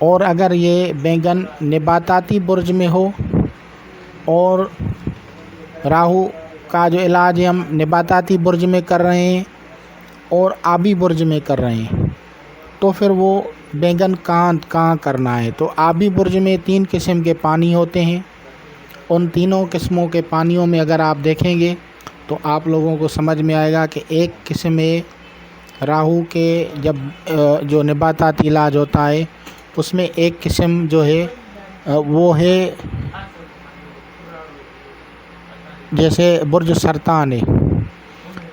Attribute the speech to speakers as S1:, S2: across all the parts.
S1: اور اگر یہ بیگن نباتاتی برج میں ہو اور راہو کا جو علاج ہم نباتاتی برج میں کر رہے ہیں اور آبی برج میں کر رہے ہیں، تو پھر وہ بیگن کہاں کرنا ہے؟ تو آبی برج میں 3 قسم کے پانی ہوتے ہیں. ان تینوں قسموں کے پانیوں میں اگر آپ دیکھیں گے تو آپ لوگوں کو سمجھ میں آئے گا کہ ایک قسم ہے راہو کے جب جو نباتاتی علاج ہوتا ہے اس میں ایک قسم جو ہے وہ ہے جیسے برج سرطان ہے،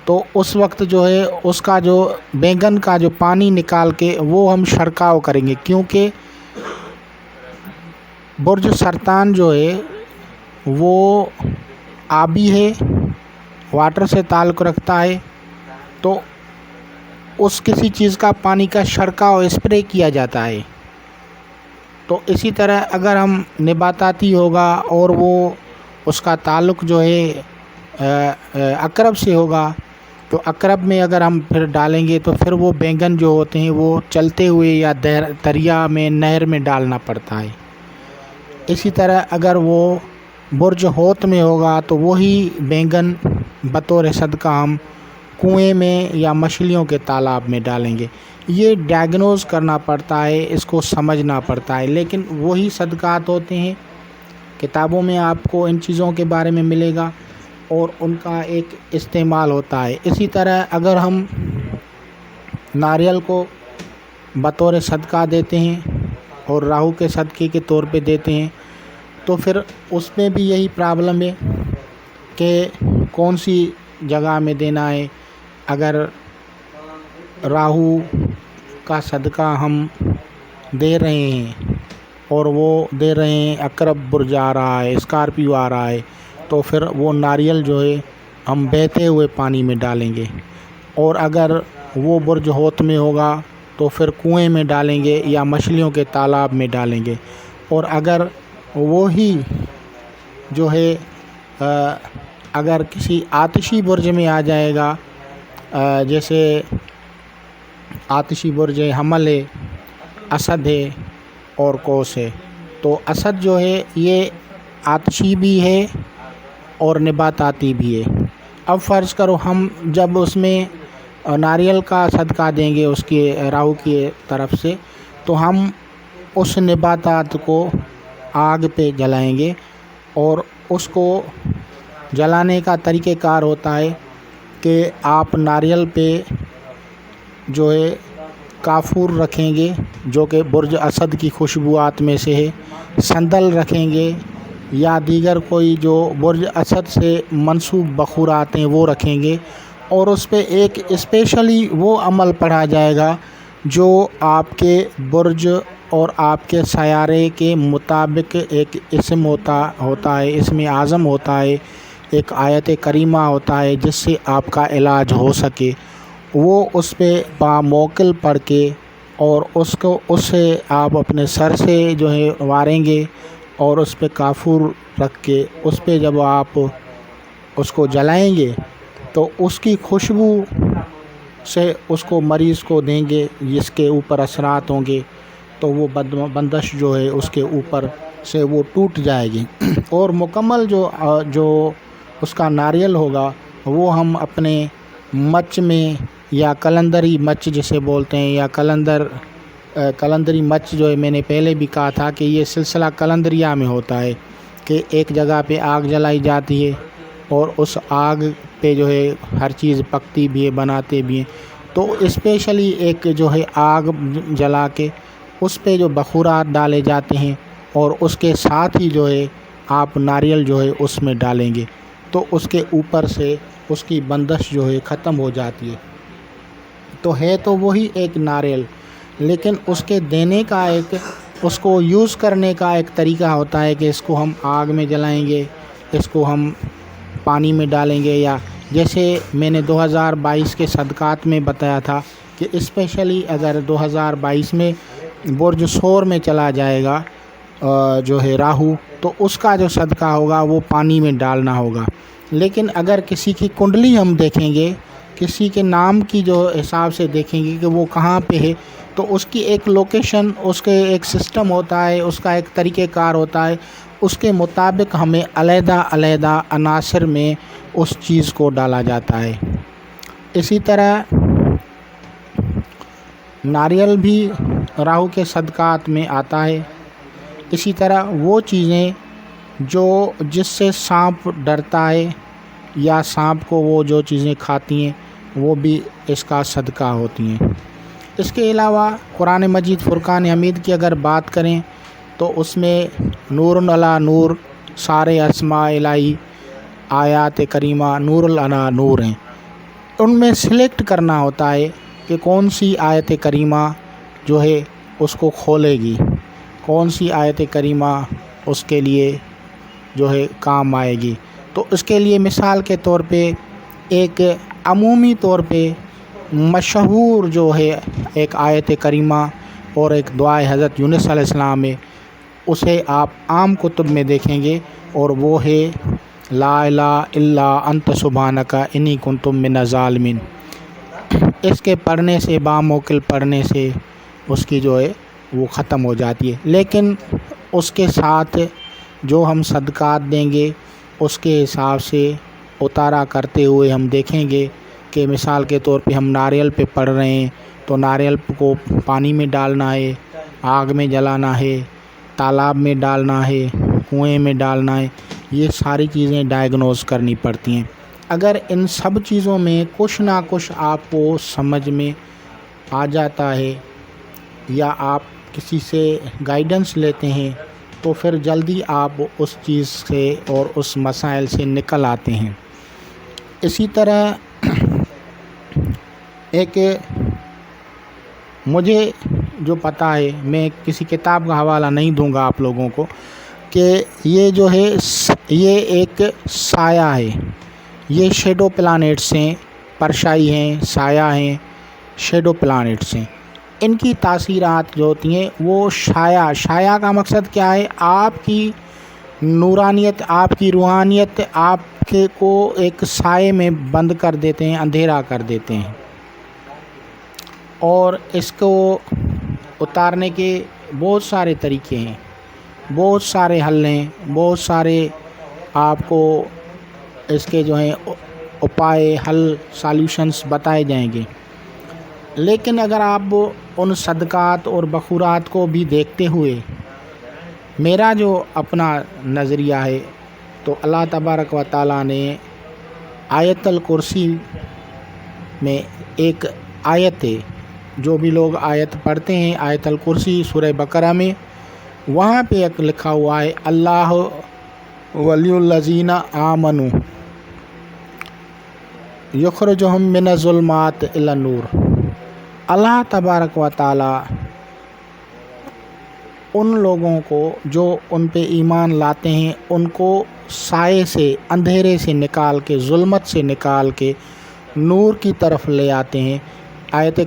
S1: تو اس وقت جو ہے اس کا جو بیگن کا جو پانی نکال کے وہ ہم چھڑکاؤ کریں گے، کیونکہ برج سرطان جو ہے وہ آبی ہے، واٹر سے تعلق رکھتا ہے، تو اس کسی چیز کا پانی کا چھڑکاؤ اسپرے کیا جاتا ہے. تو اسی طرح اگر ہم نباتاتی ہوگا اور وہ اس کا تعلق جو ہے عقرب سے ہوگا، تو عقرب میں اگر ہم پھر ڈالیں گے تو پھر وہ بیگن جو ہوتے ہیں وہ چلتے ہوئے یا دریا میں نہر میں ڈالنا پڑتا ہے. اسی طرح اگر وہ برج ہوت میں ہوگا تو وہی بیگن بطور صدقہ ہم کنویں میں یا مچھلیوں کے تالاب میں ڈالیں گے. یہ ڈائگنوز کرنا پڑتا ہے، اس کو سمجھنا پڑتا ہے، لیکن وہی صدقات ہوتے ہیں. کتابوں میں آپ کو ان چیزوں کے بارے میں ملے گا اور ان کا ایک استعمال ہوتا ہے. اسی طرح اگر ہم ناریل کو بطور صدقہ دیتے ہیں اور راہو کے صدقے کے طور پہ دیتے ہیں تو پھر اس میں بھی یہی پرابلم ہے کہ کون سی جگہ میں دینا ہے. اگر راہو کا صدقہ ہم دے رہے ہیں اور وہ دے رہے ہیں عقرب برج آ رہا ہے، اسکارپیو آ رہا ہے، تو پھر وہ ناریل جو ہے ہم بہتے ہوئے پانی میں ڈالیں گے. اور اگر وہ برج ہوت میں ہوگا تو پھر کنویں میں ڈالیں گے یا مچھلیوں کے تالاب میں ڈالیں گے. اور اگر وہی جو ہے اگر کسی آتشی برج میں آ جائے گا، جیسے آتشی برج حمل ہے، اسد ہے اور کوس ہے، تو اسد جو ہے یہ آتشی بھی ہے اور نباتاتی بھی ہے. اب فرض کرو ہم جب اس میں ناریل کا صدقہ دیں گے اس کے راہو کی طرف سے، تو ہم اس نباتات کو آگ پہ جلائیں گے. اور اس کو جلانے کا طریقہ کار ہوتا ہے کہ آپ ناریل پہ جو ہے کافور رکھیں گے جو کہ برج اسد کی خوشبوات میں سے ہے، سندل رکھیں گے یا دیگر کوئی جو برج اسد سے منسوب بخورات ہیں وہ رکھیں گے. اور اس پہ ایک اسپیشلی وہ عمل پڑھا جائے گا جو آپ کے برج اور آپ کے سیارے کے مطابق ایک اسم ہوتا ہے، اسم اعظم ہوتا ہے، ایک آیت کریمہ ہوتا ہے جس سے آپ کا علاج ہو سکے. وہ اس پہ باموکل پڑھ کے اور اس سے آپ اپنے سر سے جو ہے واریں گے اور اس پہ کافور رکھ کے اس پہ جب آپ اس کو جلائیں گے تو اس کی خوشبو سے اس کو مریض کو دیں گے جس کے اوپر اثرات ہوں گے، تو وہ بندش جو ہے اس کے اوپر سے وہ ٹوٹ جائے گی. اور مکمل جو اس کا ناریل ہوگا وہ ہم اپنے مچ میں یا کلندری مچ جسے بولتے ہیں یا کلندری مچ جو ہے، میں نے پہلے بھی کہا تھا کہ یہ سلسلہ کلندریہ میں ہوتا ہے کہ ایک جگہ پہ آگ جلائی جاتی ہے اور اس آگ پہ جو ہے ہر چیز پکتی بھی ہے، بناتے بھی ہیں. تو اسپیشلی ایک جو ہے آگ جلا کے اس پہ جو بخورات ڈالے جاتے ہیں اور اس کے ساتھ ہی جو ہے آپ ناریل جو ہے اس میں ڈالیں گے تو اس کے اوپر سے اس کی بندش جو ہے ختم ہو جاتی ہے. تو ہے تو وہی ایک ناریل، لیکن اس کے دینے کا اس کو یوز کرنے کا ایک طریقہ ہوتا ہے کہ اس کو ہم آگ میں جلائیں گے، اس کو ہم پانی میں ڈالیں گے، یا جیسے میں نے 2022 کے صدقات میں بتایا تھا کہ اسپیشلی اگر 2022 میں برج سور میں چلا جائے گا جو ہے راہو، تو اس کا جو صدقہ ہوگا وہ پانی میں ڈالنا ہوگا. لیکن اگر کسی کی کنڈلی ہم دیکھیں گے، کسی کے نام کی جو حساب سے دیکھیں گے کہ وہ کہاں پہ ہے، تو اس کی ایک لوکیشن، اس کے ایک سسٹم ہوتا ہے، اس کا ایک طریقہ کار ہوتا ہے، اس کے مطابق ہمیں علیحدہ علیحدہ عناصر میں اس چیز کو ڈالا جاتا ہے۔ اسی طرح ناریل بھی راہو کے صدقات میں آتا ہے۔ اسی طرح وہ چیزیں جس سے سانپ ڈرتا ہے یا سانپ کو وہ جو چیزیں کھاتی ہیں وہ بھی اس کا صدقہ ہوتی ہیں۔ اس کے علاوہ قرآن مجید فرقان حمید کی اگر بات کریں تو اس میں نور علی نور، سارے اسماء الہی آیات کریمہ نور علی نور ہیں۔ ان میں سلیکٹ کرنا ہوتا ہے کہ کون سی آیت کریمہ جو ہے اس کو کھولے گی، کون سی آیت کریمہ اس کے لیے جو ہے کام آئے گی۔ تو اس کے لیے مثال کے طور پہ ایک عمومی طور پہ مشہور جو ہے ایک آیت کریمہ اور ایک دعائے حضرت یونس علیہ السلام ہے، اسے آپ عام کتب میں دیکھیں گے، اور وہ ہے لا الہ الا انت سبحانک انی کنت من الظالمین۔ اس کے پڑھنے سے، باموکل پڑھنے سے اس کی جو ہے وہ ختم ہو جاتی ہے۔ لیکن اس کے ساتھ جو ہم صدقات دیں گے اس کے حساب سے اتارا کرتے ہوئے ہم دیکھیں گے کہ مثال کے طور پہ ہم ناریل پہ پڑھ رہے ہیں تو ناریل کو پانی میں ڈالنا ہے، آگ میں جلانا ہے، تالاب میں ڈالنا ہے، کنویں میں ڈالنا ہے، یہ ساری چیزیں ڈائگنوز کرنی پڑتی ہیں۔ اگر ان سب چیزوں میں کچھ نہ کچھ آپ کو سمجھ میں آ جاتا ہے یا آپ کسی سے گائیڈنس لیتے ہیں تو پھر جلدی آپ اس چیز سے اور اس مسائل سے نکل آتے ہیں۔ اسی طرح ایک مجھے جو پتہ ہے، میں کسی کتاب کا حوالہ نہیں دوں گا آپ لوگوں کو، کہ یہ جو ہے یہ ایک سایہ ہے، یہ شیڈو پلانٹس ہیں، پرشائی ہیں، سایہ ہیں، شیڈو پلانٹس ہیں۔ ان کی تاثیرات جو ہوتی ہیں وہ شایع کا مقصد کیا ہے؟ آپ کی نورانیت، آپ کی روحانیت آپ کو ایک سائے میں بند کر دیتے ہیں، اندھیرا کر دیتے ہیں، اور اس کو اتارنے کے بہت سارے طریقے ہیں، بہت سارے حل ہیں، بہت سارے آپ کو اس کے جو ہیں اپائے، حل، سالوشنز بتائے جائیں گے۔ لیکن اگر آپ ان صدقات اور بخورات کو بھی دیکھتے ہوئے، میرا جو اپنا نظریہ ہے تو اللہ تبارک و تعالیٰ نے آیت الکرسی میں ایک آیت ہے، جو بھی لوگ آیت پڑھتے ہیں آیت الکرسی سورہ بقرہ میں، وہاں پہ ایک لکھا ہوا ہے اللہ ولی الذین آمنوا یخرجہم من الظلمات الی النور۔ اللہ تبارک و تعالیٰ ان لوگوں کو جو ان پہ ایمان لاتے ہیں ان کو سائے سے، اندھیرے سے نکال کے، ظلمت سے نکال کے نور کی طرف لے آتے ہیں۔ آیت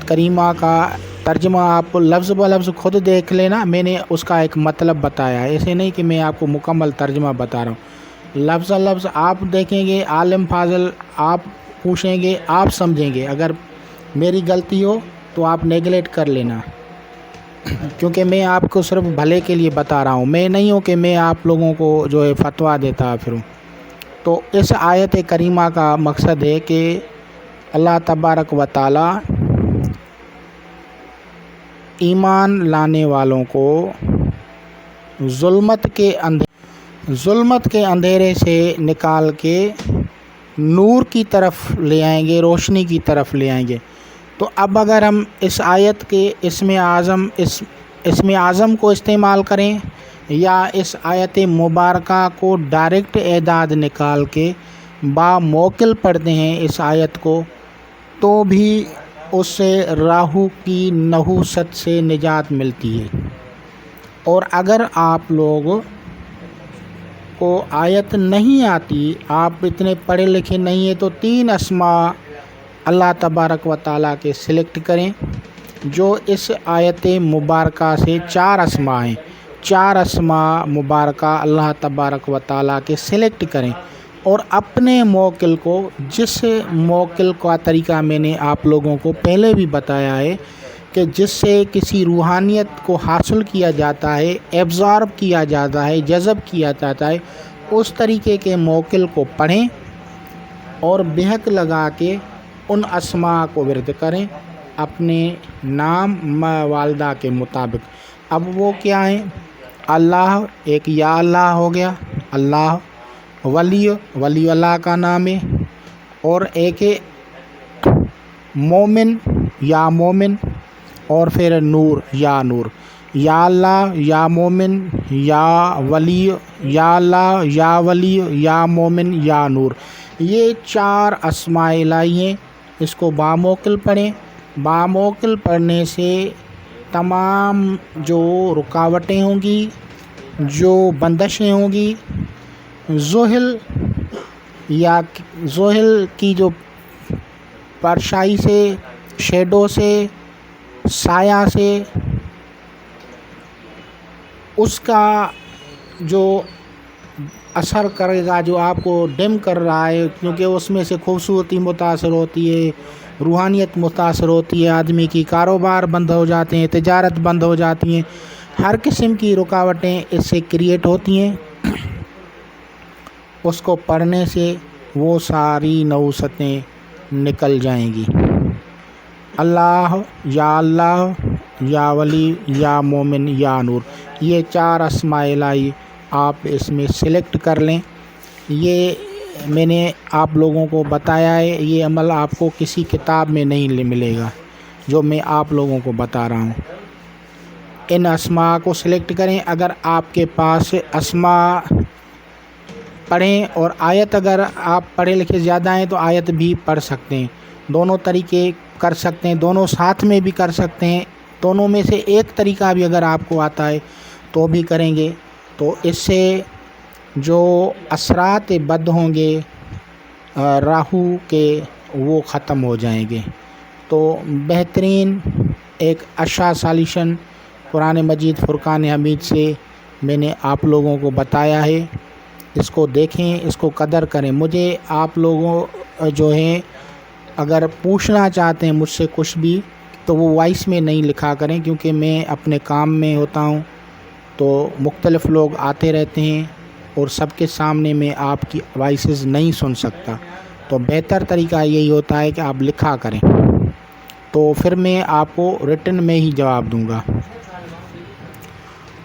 S1: کریمہ کا ترجمہ آپ لفظ بہ لفظ خود دیکھ لینا، میں نے اس کا ایک مطلب بتایا ہے، ایسے نہیں کہ میں آپ کو مکمل ترجمہ بتا رہا ہوں۔ لفظ لفظ آپ دیکھیں گے، عالم فاضل آپ پوچھیں گے، آپ سمجھیں گے۔ اگر میری غلطی ہو تو آپ نیگلیکٹ کر لینا، کیونکہ میں آپ کو صرف بھلے کے لیے بتا رہا ہوں، میں نہیں ہوں کہ میں آپ لوگوں کو جو ہے فتویٰ دیتا پھروں۔ تو اس آیت کریمہ کا مقصد ہے کہ اللہ تبارک و تعالیٰ ایمان لانے والوں کو ظلمت کے اندھیرے سے نکال کے نور کی طرف لے آئیں گے، روشنی کی طرف لے آئیں گے۔ تو اب اگر ہم اس آیت کے اسم اعظم کو استعمال کریں یا اس آیت مبارکہ کو ڈائریکٹ اعداد نکال کے باموکل پڑھتے ہیں اس آیت کو، تو بھی اس سے راہو کی نحوست سے نجات ملتی ہے۔ اور اگر آپ لوگ کو آیت نہیں آتی، آپ اتنے پڑھے لکھے نہیں ہیں، تو 3 اسماء اللہ تبارک و تعالیٰ کے سلیکٹ کریں، جو اس آیت مبارکہ سے 4 اسماء ہیں، 4 اسماء مبارکہ اللہ تبارک و تعالیٰ کے سلیکٹ کریں، اور اپنے موکل کو، جس موکل کا طریقہ میں نے آپ لوگوں کو پہلے بھی بتایا ہے کہ جس سے کسی روحانیت کو حاصل کیا جاتا ہے، ایبزارب کیا جاتا ہے، جذب کیا جاتا ہے، اس طریقے کے موکل کو پڑھیں اور بہک لگا کے ان اسماء کو ورد کریں اپنے نام والدہ کے مطابق۔ اب وہ کیا ہیں؟ اللہ، ایک یا اللہ ہو گیا، اللہ، ولی اللہ کا نام ہے، اور ایک ہے مومن، یا مومن، اور پھر نور، یا نور، یا اللہ، یا مومن، یا ولی، یا اللہ، یا ولی، یا مومن، یا نور۔ یہ 4 اسماء الہی ہیں، اس کو باموکل پڑھیں۔ باموکل پڑھنے سے تمام جو رکاوٹیں ہوں گی، جو بندشیں ہوں گی، ذہل کی جو پرشائی سے، شیڈو سے، سایہ سے، اس کا جو اثر کرے گا، جو آپ کو ڈم کر رہا ہے، کیونکہ اس میں سے خوبصورتی متاثر ہوتی ہے، روحانیت متاثر ہوتی ہے، آدمی کی کاروبار بند ہو جاتے ہیں، تجارت بند ہو جاتی ہیں، ہر قسم کی رکاوٹیں اس سے کریٹ ہوتی ہیں۔ اس کو پڑھنے سے وہ ساری نوستیں نکل جائیں گی۔ اللہ، یا ولی، یا مومن، یا نور، یہ 4 اسماء الہی آپ اس میں سلیکٹ کر لیں۔ یہ میں نے آپ لوگوں کو بتایا ہے، یہ عمل آپ کو کسی کتاب میں نہیں ملے گا جو میں آپ لوگوں کو بتا رہا ہوں۔ ان اسماء کو سلیکٹ کریں۔ اگر آپ کے پاس اسماء پڑھیں اور آیت، اگر آپ پڑھے لکھے زیادہ ہیں تو آیت بھی پڑھ سکتے ہیں، دونوں طریقے کر سکتے ہیں، دونوں ساتھ میں بھی کر سکتے ہیں، دونوں میں سے ایک طریقہ بھی اگر آپ کو آتا ہے تو بھی کریں گے، تو اس سے جو اثرات بد ہوں گے راہو کے، وہ ختم ہو جائیں گے۔ تو بہترین ایک اچھا سالیوشن قرآن مجید فرقان حمید سے میں نے آپ لوگوں کو بتایا ہے، اس کو دیکھیں، اس کو قدر کریں۔ مجھے آپ لوگوں جو ہیں اگر پوچھنا چاہتے ہیں مجھ سے کچھ بھی تو وہ وائس میں نہیں لکھا کریں، کیونکہ میں اپنے کام میں ہوتا ہوں تو مختلف لوگ آتے رہتے ہیں اور سب کے سامنے میں آپ کی وائسز نہیں سن سکتا، تو بہتر طریقہ یہی ہوتا ہے کہ آپ لکھا کریں، تو پھر میں آپ کو ریٹن میں ہی جواب دوں گا۔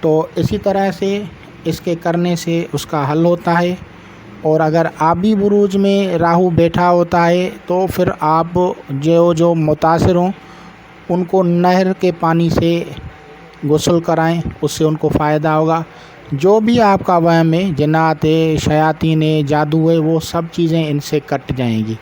S1: تو اسی طرح سے اس کے کرنے سے اس کا حل ہوتا ہے۔ اور اگر آبی بروج میں راہو بیٹھا ہوتا ہے تو پھر آپ جو متاثر ہوں ان کو نہر کے پانی سے غسل کرائیں، اس سے ان کو فائدہ ہوگا۔ جو بھی آپ کا وہم ہے، جنات ہے، شیاطین ہے، جادو ہے، وہ سب چیزیں ان سے کٹ جائیں گی۔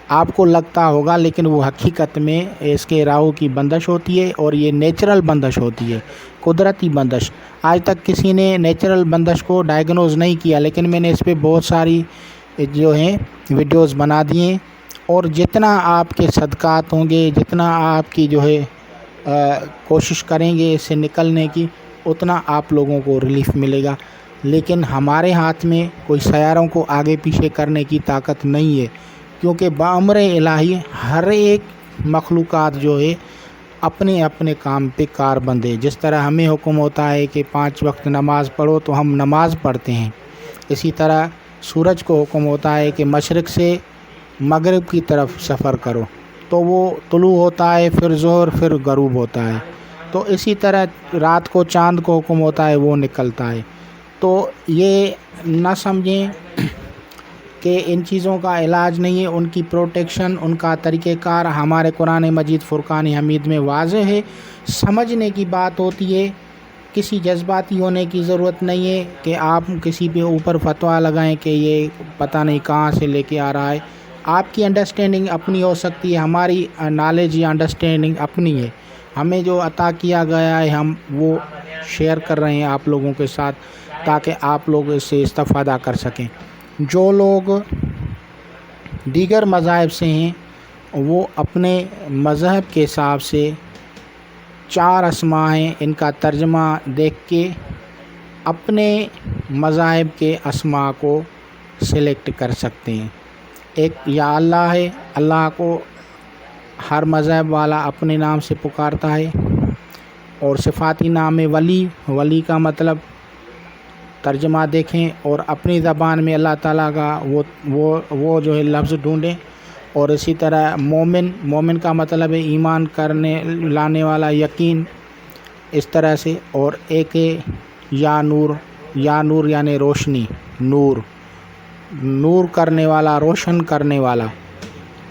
S1: آپ کو لگتا ہوگا لیکن وہ حقیقت میں اس کے راہو کی بندش ہوتی ہے، اور یہ نیچرل بندش ہوتی ہے، قدرتی بندش۔ آج تک کسی نے نیچرل بندش کو ڈائیگنوز نہیں کیا، لیکن میں نے اس پہ بہت ساری جو ہیں ویڈیوز بنا دیے ہیں، اور جتنا آپ کے صدقات ہوں گے، جتنا آپ کی جو ہے کوشش کریں گے اس سے نکلنے کی، اتنا آپ لوگوں کو ریلیف ملے گا۔ لیکن ہمارے ہاتھ میں کوئی سیاروں کو آگے پیچھے کرنے کی طاقت نہیں ہے، کیونکہ بامر الہی ہر ایک مخلوقات جو ہے اپنے اپنے کام پہ کار بند ہے۔ جس طرح ہمیں حکم ہوتا ہے کہ 5 وقت نماز پڑھو تو ہم نماز پڑھتے ہیں، اسی طرح سورج کو حکم ہوتا ہے کہ مشرق سے مغرب کی طرف سفر کرو، تو وہ طلوع ہوتا ہے، پھر ظہر، پھر غروب ہوتا ہے۔ تو اسی طرح رات کو چاند کو حکم ہوتا ہے، وہ نکلتا ہے۔ تو یہ نہ سمجھیں کہ ان چیزوں کا علاج نہیں ہے، ان کی پروٹیکشن، ان کا طریقہ کار ہمارے قرآن مجید فرقان حمید میں واضح ہے۔ سمجھنے کی بات ہوتی ہے، کسی جذباتی ہونے کی ضرورت نہیں ہے کہ آپ کسی پہ اوپر فتویٰ لگائیں کہ یہ پتہ نہیں کہاں سے لے کے آ رہا ہے۔ آپ کی انڈرسٹینڈنگ اپنی ہو سکتی ہے، ہماری نالج یا انڈرسٹینڈنگ اپنی ہے، ہمیں جو عطا کیا گیا ہے ہم وہ شیئر کر رہے ہیں آپ لوگوں کے ساتھ، تاکہ آپ لوگ اس سے استفادہ کر سکیں۔ جو لوگ دیگر مذاہب سے ہیں وہ اپنے مذہب کے حساب سے 4 اسماء ہیں، ان کا ترجمہ دیکھ کے اپنے مذاہب کے اسماء کو سلیکٹ کر سکتے ہیں۔ ایک یا اللہ ہے، اللہ کو ہر مذہب والا اپنے نام سے پکارتا ہے، اور صفاتی نام ولی، ولی کا مطلب ترجمہ دیکھیں اور اپنی زبان میں اللہ تعالیٰ کا وہ جو ہے لفظ ڈھونڈیں۔ اور اسی طرح مومن، مومن کا مطلب ہے ایمان کرنے لانے والا، یقین، اس طرح سے۔ اور ایک ہے یا نور، یا نور یعنی روشنی، نور، نور کرنے والا، روشن کرنے والا۔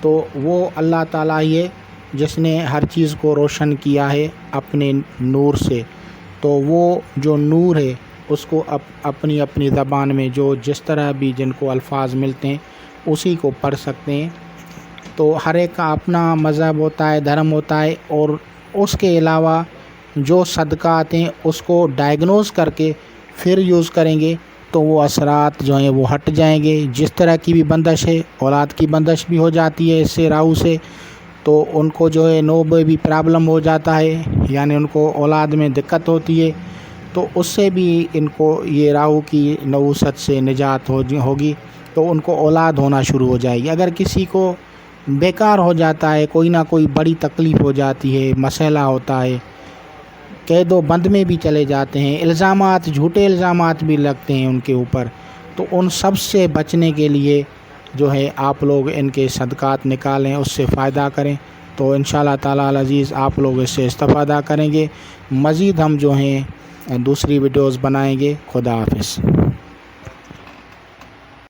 S1: تو وہ اللہ تعالیٰ ہی ہے جس نے ہر چیز کو روشن کیا ہے اپنے نور سے۔ تو وہ جو نور ہے اس کو اپنی اپنی زبان میں جو جس طرح بھی جن کو الفاظ ملتے ہیں اسی کو پڑھ سکتے ہیں۔ تو ہر ایک کا اپنا مذہب ہوتا ہے، دھرم ہوتا ہے، اور اس کے علاوہ جو صدقات ہیں اس کو ڈائگنوز کر کے پھر یوز کریں گے تو وہ اثرات جو ہیں وہ ہٹ جائیں گے۔ جس طرح کی بھی بندش ہے، اولاد کی بندش بھی ہو جاتی ہے اس سے، راہو سے، تو ان کو جو ہے نو بھی پرابلم ہو جاتا ہے، یعنی ان کو اولاد میں دقت ہوتی ہے، تو اس سے بھی ان کو یہ راہو کی نوست سے نجات ہوگی، تو ان کو اولاد ہونا شروع ہو جائے گی۔ اگر کسی کو بیکار ہو جاتا ہے، کوئی نہ کوئی بڑی تکلیف ہو جاتی ہے، مسئلہ ہوتا ہے، قید و بند میں بھی چلے جاتے ہیں، الزامات، جھوٹے الزامات بھی لگتے ہیں ان کے اوپر، تو ان سب سے بچنے کے لیے جو ہے آپ لوگ ان کے صدقات نکالیں، اس سے فائدہ کریں، تو انشاءاللہ تعالی العزیز آپ لوگ اس سے استفادہ کریں گے۔ مزید ہم جو ہیں دوسری ویڈیوز بنائیں گے۔ خدا حافظ۔